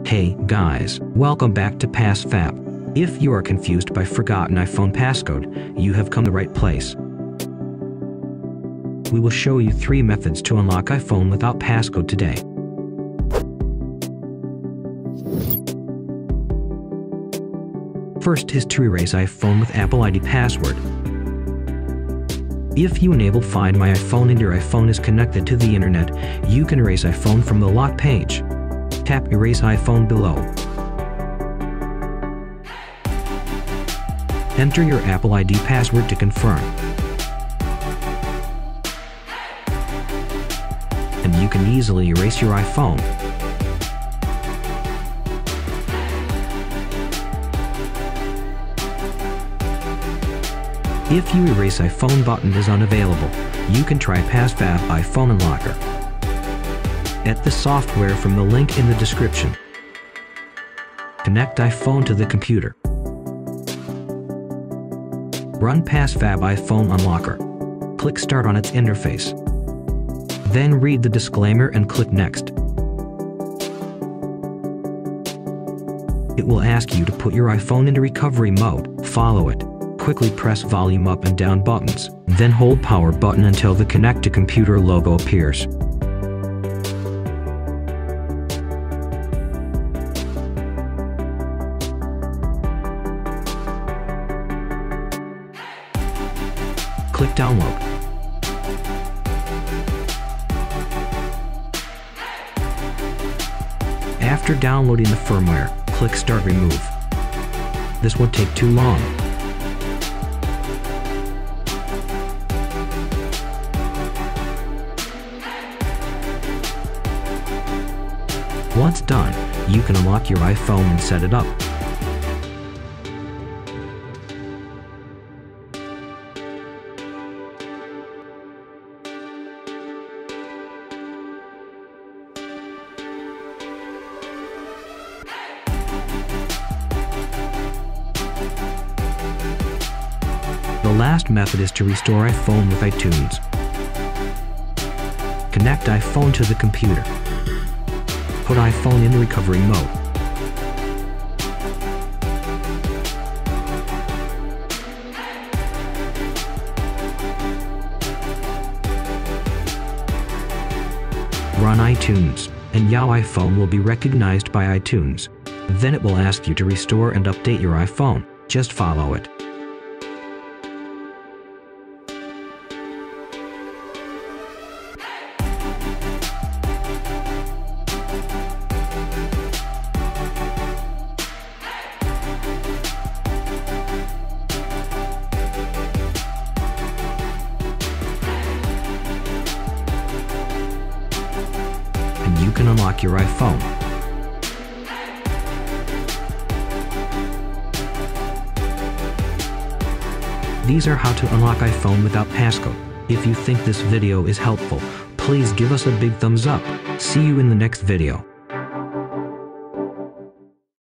Hey guys, welcome back to PassFab. If you are confused by forgotten iPhone passcode, you have come to the right place. We will show you 3 methods to unlock iPhone without passcode today. First is to erase iPhone with Apple ID password. If you enable Find My iPhone and your iPhone is connected to the internet, you can erase iPhone from the lock page. Tap Erase iPhone below. Enter your Apple ID password to confirm. And you can easily erase your iPhone. If you erase iPhone button is unavailable, you can try PassFab iPhone Unlocker. Get the software from the link in the description. Connect iPhone to the computer. Run PassFab iPhone Unlocker. Click Start on its interface. Then read the disclaimer and click Next. It will ask you to put your iPhone into recovery mode. Follow it. Quickly press volume up and down buttons, then hold power button until the Connect to Computer logo appears. Click Download. After downloading the firmware, click Start Remove. This won't take too long. Once done, you can unlock your iPhone and set it up. The last method is to restore iPhone with iTunes. Connect iPhone to the computer. Put iPhone in recovery mode. Run iTunes, and your iPhone will be recognized by iTunes. Then it will ask you to restore and update your iPhone. Just follow it. You can unlock your iPhone. These are how to unlock iPhone without passcode. If you think this video is helpful, please give us a big thumbs up. See you in the next video.